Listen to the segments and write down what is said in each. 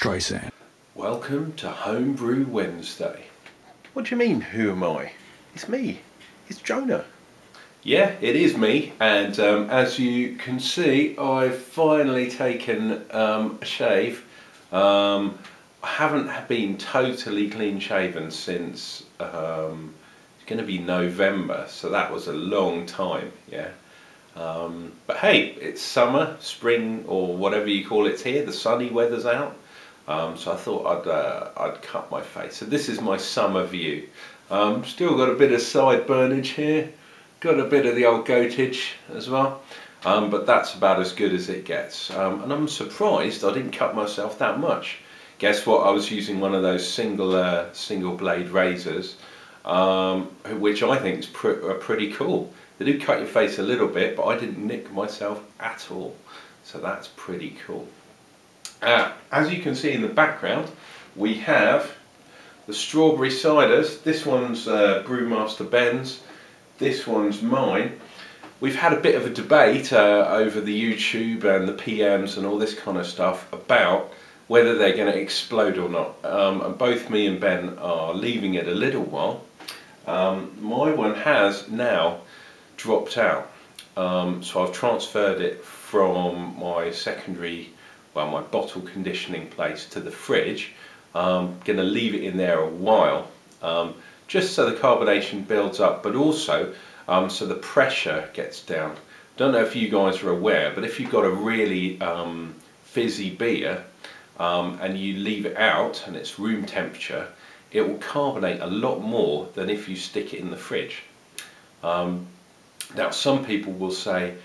Streisand. Welcome to Homebrew Wednesday. What do you mean, who am I? It's me. It's Jonah. Yeah, it is me, and as you can see, I've finally taken a shave. I haven't been totally clean shaven since it's going to be November, so that was a long time, yeah. But hey, it's summer, spring, or whatever you call it here. The sunny weather's out. So I thought I'd cut my face. So this is my summer view. Still got a bit of side burnage here, got a bit of the old goatage as well, but that's about as good as it gets. And I'm surprised I didn't cut myself that much. Guess what? I was using one of those single blade razors, which I think is pretty cool. They do cut your face a little bit, but I didn't nick myself at all. So that's pretty cool. As you can see in the background, we have the strawberry ciders. This one's Brewmaster Ben's, this one's mine. We've had a bit of a debate over the YouTube and the PMs and all this kind of stuff about whether they're going to explode or not. And both me and Ben are leaving it a little while. My one has now dropped out. So I've transferred it from my secondary, well, my bottle conditioning place to the fridge. I'm going to leave it in there a while, just so the carbonation builds up, but also so the pressure gets down. Don't know if you guys are aware, but if you've got a really fizzy beer and you leave it out and it's room temperature, it will carbonate a lot more than if you stick it in the fridge. Now some people will say,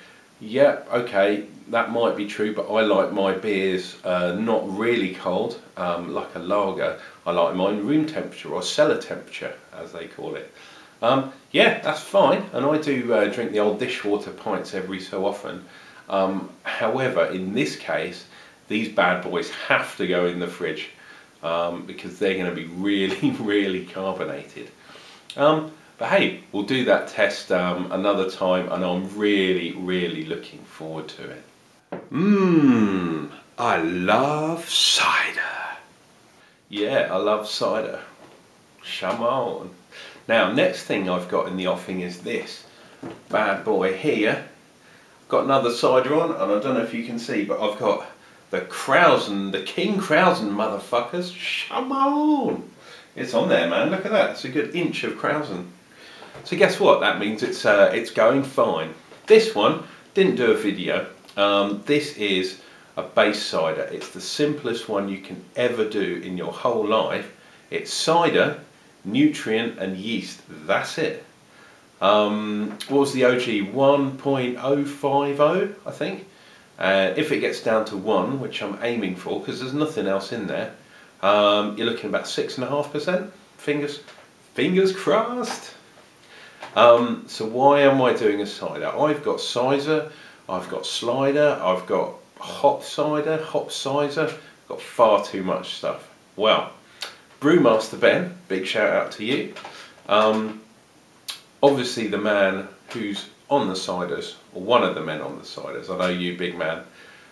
yeah, okay, that might be true, but I like my beers not really cold, like a lager. I like mine room temperature, or cellar temperature, as they call it. Yeah, that's fine, and I do drink the old dishwater pints every so often. However, in this case, these bad boys have to go in the fridge because they're going to be really, really carbonated. But hey, we'll do that test another time, and I'm really, really looking forward to it. I love cider. Yeah, I love cider. Come on. Now, next thing I've got in the offing is this bad boy here. Got another cider on, and I don't know if you can see, but I've got the Krausen, the King Krausen motherfuckers. Come on. It's on there, man. Look at that. It's a good inch of Krausen. So guess what? That means it's going fine. This one didn't do a video. This is a base cider. It's the simplest one you can ever do in your whole life. It's cider, nutrient and yeast. That's it. What was the OG? 1.050, I think. If it gets down to 1, which I'm aiming for, because there's nothing else in there, you're looking about 6.5%. Fingers crossed. So why am I doing a cider? I've got Sizer, I've got Slider, I've got Hop Cider, Hop Sizer, I've got far too much stuff. Well, Brewmaster Ben, big shout out to you. Obviously the man who's on the ciders, or one of the men on the ciders, I know you, big man.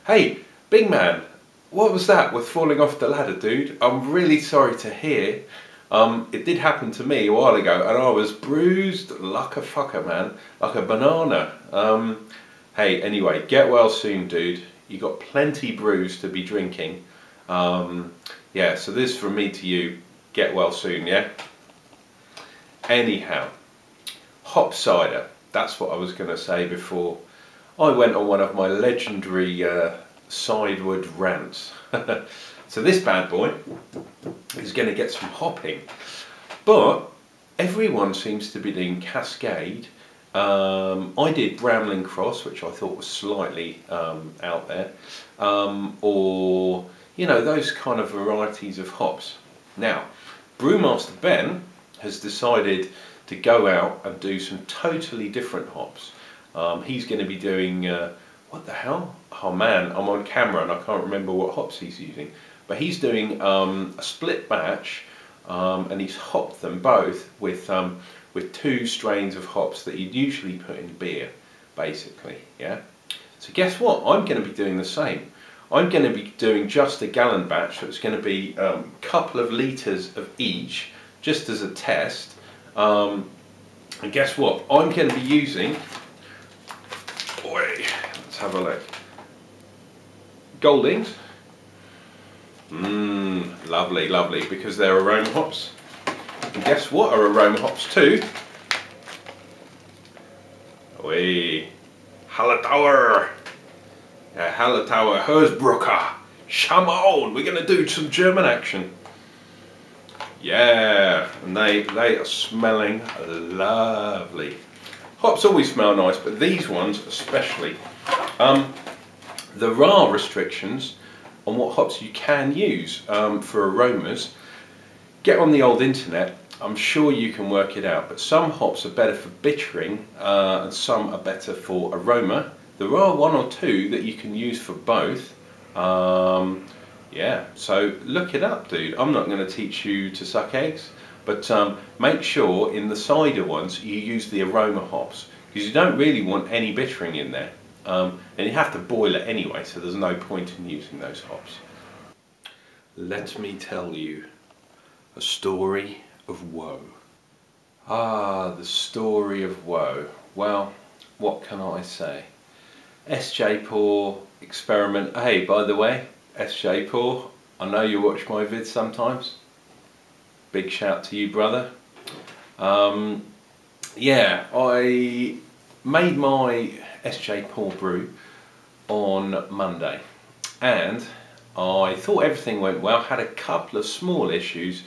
Hey, big man, what was that with falling off the ladder, dude? I'm really sorry to hear. It did happen to me a while ago, and I was bruised like a fucker, man, like a banana. Hey, anyway, get well soon, dude. You got plenty brews to be drinking. Yeah, so this is from me to you. Get well soon, yeah? Anyhow, hop cider. That's what I was going to say before I went on one of my legendary sideward rants. So this bad boy is going to get some hopping, but everyone seems to be doing Cascade. I did Bramling Cross, which I thought was slightly out there, or you know, those kind of varieties of hops. Now, Brewmaster Ben has decided to go out and do some totally different hops. He's going to be doing what the hell? Oh man, I'm on camera and I can't remember what hops he's using. But he's doing a split batch, and he's hopped them both with 2 strains of hops that you'd usually put in beer, basically. Yeah. So guess what? I'm going to be doing the same. I'm going to be doing just a gallon batch, so it's going to be a couple of litres of each, just as a test. And guess what? I'm going to be using, let's have a look, Goldings. Lovely, lovely, because they're aroma hops. And guess what are aroma hops too? Hallertauer. Hallertauer, Hersbrucker, Schamon. We're going to do some German action. Yeah, and they are smelling lovely. Hops always smell nice, but these ones especially. There are restrictions on what hops you can use for aromas. Get on the old internet, I'm sure you can work it out, but some hops are better for bittering and some are better for aroma. There are one or two that you can use for both. Yeah, so look it up, dude. I'm not going to teach you to suck eggs, but make sure in the cider ones you use the aroma hops, because you don't really want any bittering in there. And you have to boil it anyway, so there's no point in using those hops. Let me tell you a story of woe. Ah, the story of woe. Well, what can I say? SJ Poor experiment. Hey, by the way, SJ Poor, I know you watch my vids sometimes. Big shout to you, brother. Yeah, I made my SJ Poor brew on Monday, and I thought everything went well. Had a couple of small issues.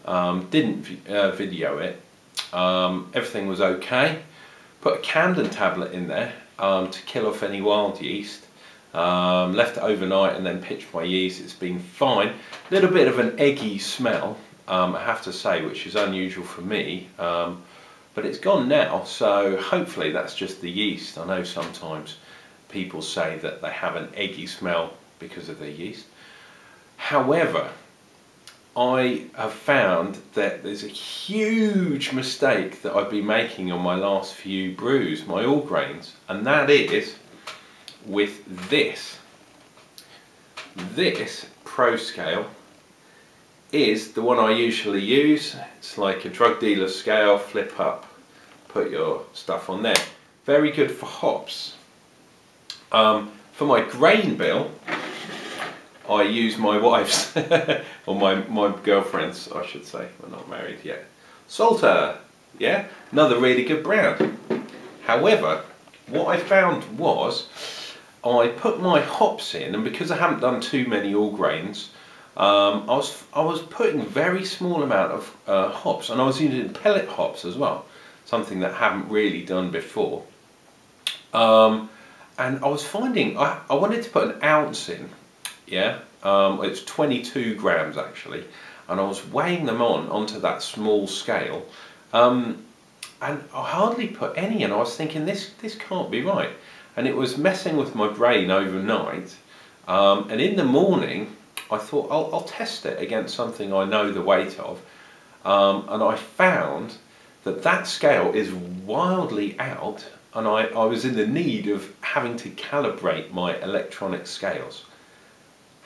Didn't video it. Everything was okay. Put a Camden tablet in there to kill off any wild yeast. Left it overnight and then pitched my yeast. It's been fine. A little bit of an eggy smell, I have to say, which is unusual for me. But it's gone now, so hopefully that's just the yeast. I know sometimes people say that they have an eggy smell because of their yeast. However, I have found that there's a huge mistake that I've been making on my last few brews, my all grains, and that is with this. This Pro Scale is the one I usually use. It's like a drug dealer scale, flip up, put your stuff on there. Very good for hops. For my grain bill, I use my wife's, or my girlfriend's, I should say. We're not married yet. Salter, yeah, another really good brand. However, what I found was, I put my hops in, and because I haven't done too many all grains, I was putting very small amount of hops, and I was using pellet hops as well, something that I haven't really done before. And I was finding I wanted to put an ounce in. Yeah, it's 22 grams actually, and I was weighing them onto that small scale, and I hardly put any in. I was thinking this can't be right, and it was messing with my brain overnight. And in the morning, I thought I'll test it against something I know the weight of, and I found that scale is wildly out, and I was in the need of having to calibrate my electronic scales.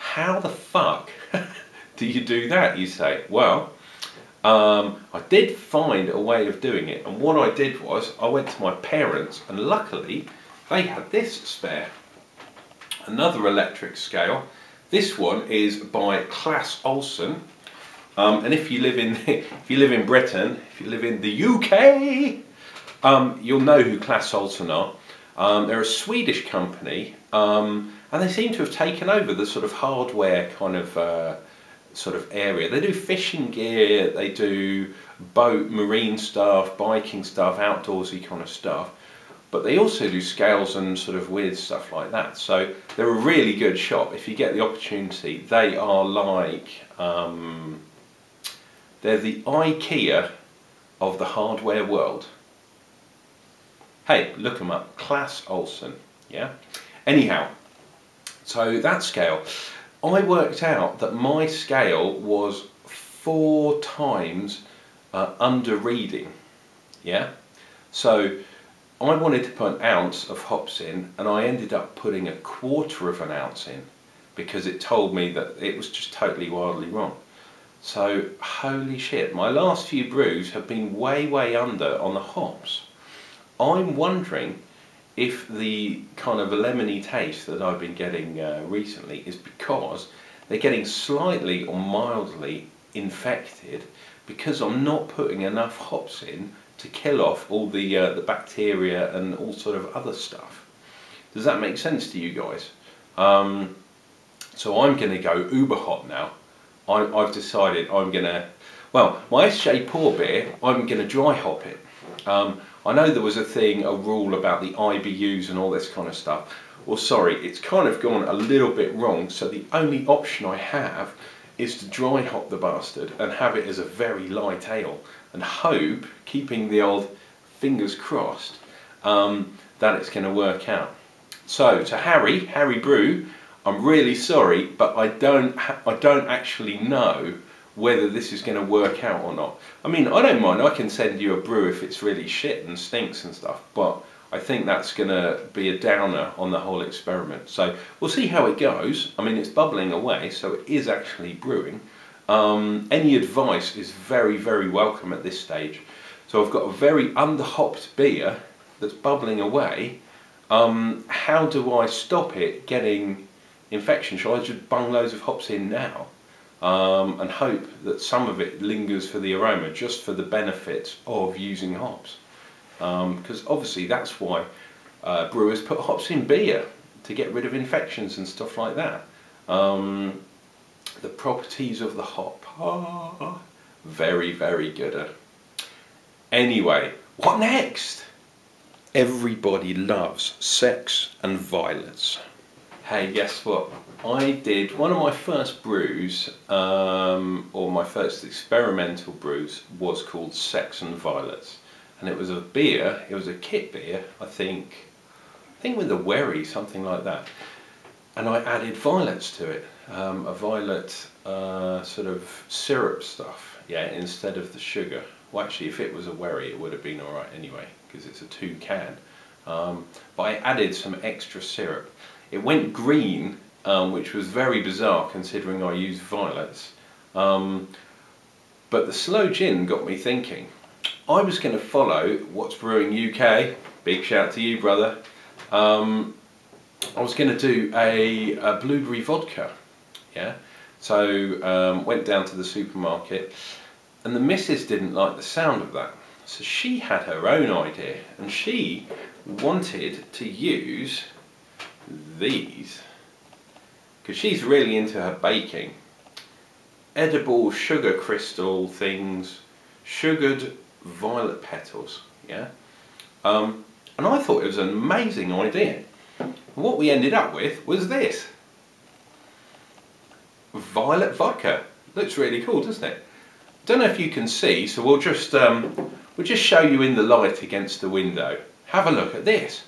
How the fuck do you do that, you say? Well, I did find a way of doing it, and what I did was I went to my parents, and luckily they had this spare. Another electric scale. This one is by Claes Olsson, and if you live in Britain, if you live in the UK, you'll know who Claes Olsson are. They're a Swedish company. And they seem to have taken over the sort of hardware kind of sort of area. They do fishing gear, they do boat, marine stuff, biking stuff, outdoorsy kind of stuff. But they also do scales and sort of weird stuff like that. So they're a really good shop if you get the opportunity. They are like, they're the IKEA of the hardware world. Hey, look them up, Claes Olsson, yeah? Anyhow. So that scale, I worked out that my scale was 4 times under reading, yeah? So I wanted to put an ounce of hops in, and I ended up putting 1/4 of an ounce in. because it told me that it was just totally wildly wrong. So holy shit, my last few brews have been way under on the hops. I'm wondering if the kind of lemony taste that I've been getting recently is because they're getting slightly or mildly infected because I'm not putting enough hops in to kill off all the bacteria and all sort of other stuff. Does that make sense to you guys? So I'm going to go uber hop now. I've decided I'm going to, well, my SJ Pour beer, I'm going to dry hop it. I know there was a rule about the IBUs and all this kind of stuff. Well, sorry, it's kind of gone a little bit wrong, so the only option I have is to dry hop the bastard and have it as a very light ale and hope, keeping the old fingers crossed, that it's going to work out. So to Harry Brew, I'm really sorry, but I don't actually know whether this is going to work out or not. I mean, I don't mind, I can send you a brew if it's really shit and stinks and stuff, but I think that's going to be a downer on the whole experiment. So we'll see how it goes. I mean, it's bubbling away, so it is actually brewing. Any advice is very welcome at this stage. So I've got a very underhopped beer that's bubbling away. How do I stop it getting infection? Shall I just bung loads of hops in now and hope that some of it lingers for the aroma, just for the benefits of using hops? Because obviously that's why brewers put hops in beer, to get rid of infections and stuff like that. The properties of the hop are very good. Anyway, what next? Everybody loves sex and violets. Hey, guess what? I did one of my first brews, or my first experimental brews, was called Sex and Violets. And it was a beer, it was a kit beer, I think with a wherry, something like that. And I added violets to it, a violet sort of syrup stuff, yeah, instead of the sugar. Well, actually, if it was a wherry, it would have been alright anyway, because it's a 2 can. But I added some extra syrup. It went green, which was very bizarre considering I used violets. But the slow gin got me thinking. I was going to follow What's Brewing UK, big shout to you, brother. I was going to do a blueberry vodka, yeah. So went down to the supermarket, and the missus didn't like the sound of that. So she had her own idea, and she wanted to use these, because she's really into her baking. Edible sugar crystal things, sugared violet petals, yeah. And I thought it was an amazing idea. What we ended up with was this. Violet vodka. Looks really cool, doesn't it? Don't know if you can see, so we'll just show you in the light against the window. Have a look at this.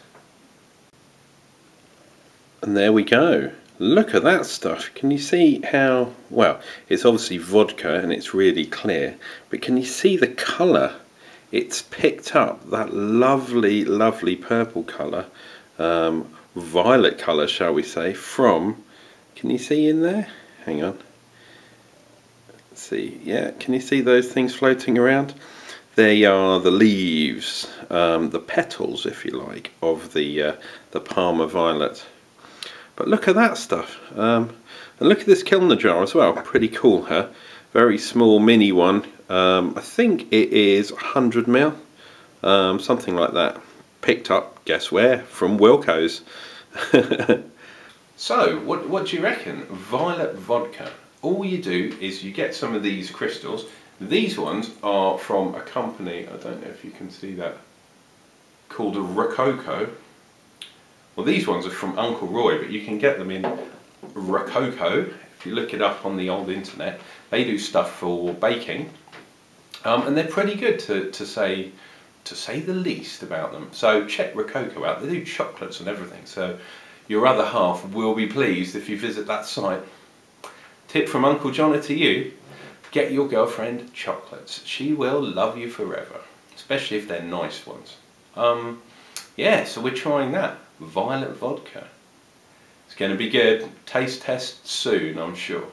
And there we go. Look at that stuff. Can you see how, well, it's obviously vodka and it's really clear, but can you see the colour? It's picked up that lovely purple colour, violet colour shall we say, from, can you see in there? Hang on. Let's see, yeah, can you see those things floating around? They are the leaves, the petals if you like, of the Parma violet. But look at that stuff, and look at this Kilner jar as well, pretty cool, huh? Very small mini one. I think it is 100 ml, something like that. Picked up, guess where? From Wilko's. So, what do you reckon? Violet vodka. All you do is you get some of these crystals. These ones are from a company, I don't know if you can see that, called a Rococo. Well, these ones are from Uncle Roy, but you can get them in Rococo. If you look it up on the old internet, they do stuff for baking, and they're pretty good to say the least about them. So check Rococo out. They do chocolates and everything. So your other half will be pleased if you visit that site. Tip from Uncle Johnny to you: get your girlfriend chocolates. She will love you forever, especially if they're nice ones. Yeah, so we're trying that violet vodka. It's going to be good. Taste test soon, I'm sure.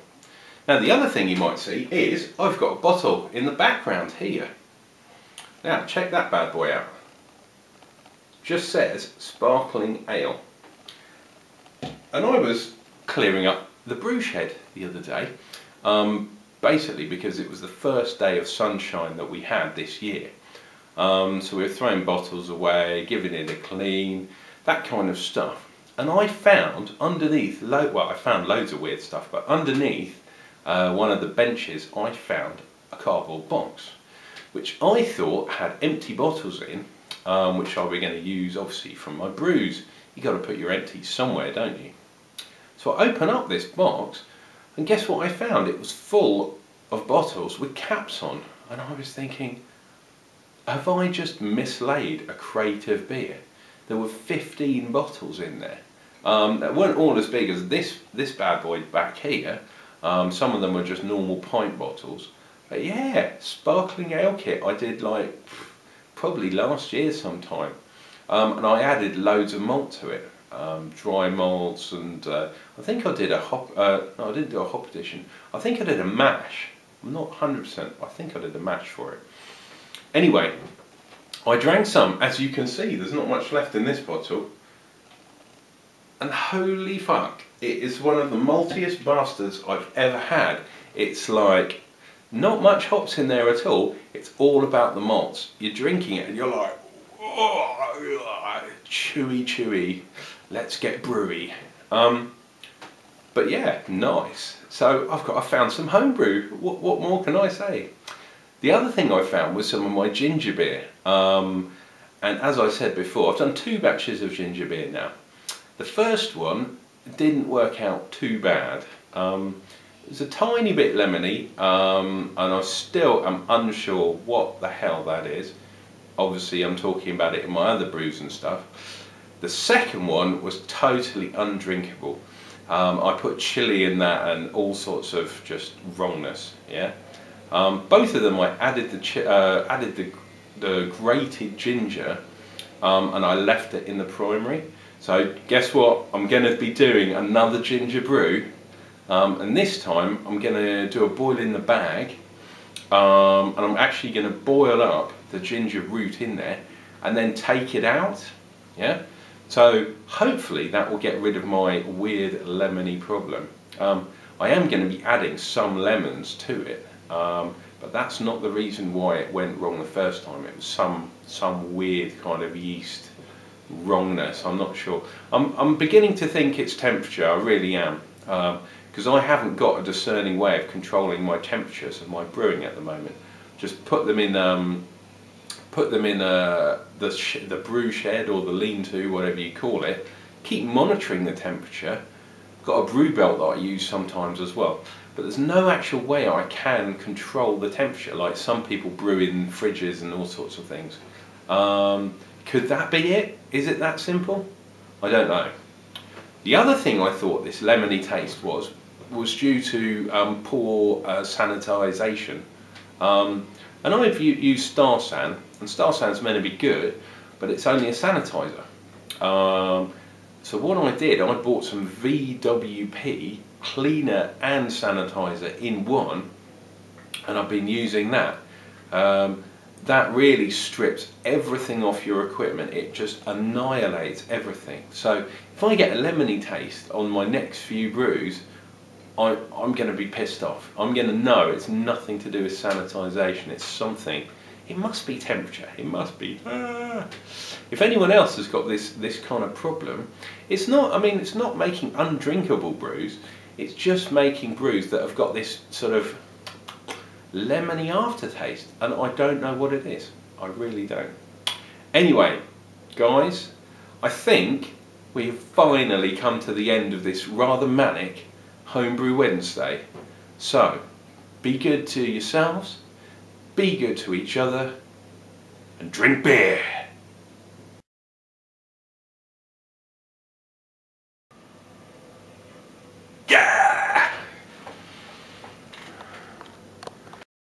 Now the other thing you might see is I've got a bottle in the background here. Now check that bad boy out. Just says sparkling ale. And I was clearing up the brew shed the other day, basically because it was the first day of sunshine that we had this year. So we were throwing bottles away, giving it a clean, that kind of stuff. And I found underneath, well, I found loads of weird stuff, but underneath one of the benches I found a cardboard box, which I thought had empty bottles in, which I was going to use obviously from my brews. You got to put your empties somewhere, don't you? So I open up this box and guess what I found? It was full of bottles with caps on, and I was thinking, have I just mislaid a crate of beer? There were 15 bottles in there. That weren't all as big as this bad boy back here. Some of them were just normal pint bottles. But yeah, sparkling ale kit I did like probably last year sometime. And I added loads of malt to it. Dry malts, and I think I did a hop, no, I didn't do a hop edition. I think I did a mash. I'm not 100%, I think I did a mash for it. Anyway, I drank some. As you can see, there's not much left in this bottle. And holy fuck, it is one of the maltiest bastards I've ever had. It's like, not much hops in there at all. It's all about the malts. You're drinking it and you're like, oh, chewy, chewy. Let's get brewy. But yeah, nice. So I found some homebrew. What more can I say? The other thing I found was some of my ginger beer. And as I said before, I've done 2 batches of ginger beer now. The first one didn't work out too bad. It was a tiny bit lemony, and I still am unsure what the hell that is. Obviously I'm talking about it in my other brews and stuff. The second one was totally undrinkable. I put chili in that and all sorts of just wrongness. Yeah. Both of them I added the grated ginger, and I left it in the primary. So guess what? I'm going to be doing another ginger brew, and this time I'm going to do a boil in the bag, and I'm actually going to boil up the ginger root in there and then take it out. Yeah. So hopefully that will get rid of my weird lemony problem. I am going to be adding some lemons to it, but that's not the reason why it went wrong the first time. It was some weird kind of yeast wrongness. I'm not sure. I'm beginning to think it's temperature. I really am, because I haven't got a discerning way of controlling my temperatures of my brewing at the moment. Just put them in the brew shed or the lean-to, whatever you call it. Keep monitoring the temperature. Got a brew belt that I use sometimes as well, but there's no actual way I can control the temperature like some people brew in fridges and all sorts of things. Could that be it? Is it that simple? I don't know. The other thing I thought this lemony taste was due to poor sanitization. And I've used Star San, and Star San's meant to be good, but it's only a sanitizer. So what I did, I bought some VWP cleaner and sanitizer in one, and I've been using that. That really strips everything off your equipment. It just annihilates everything. So if I get a lemony taste on my next few brews, I'm going to be pissed off. I'm going to know it's nothing to do with sanitization. It's something. It must be temperature. It must be. If anyone else has got this kind of problem, it's not. I mean, it's not making undrinkable brews. It's just making brews that have got this sort of lemony aftertaste, and I don't know what it is. I really don't. Anyway, guys, I think we've finally come to the end of this rather manic Homebrew Wednesday. So, be good to yourselves, be good to each other, and drink beer.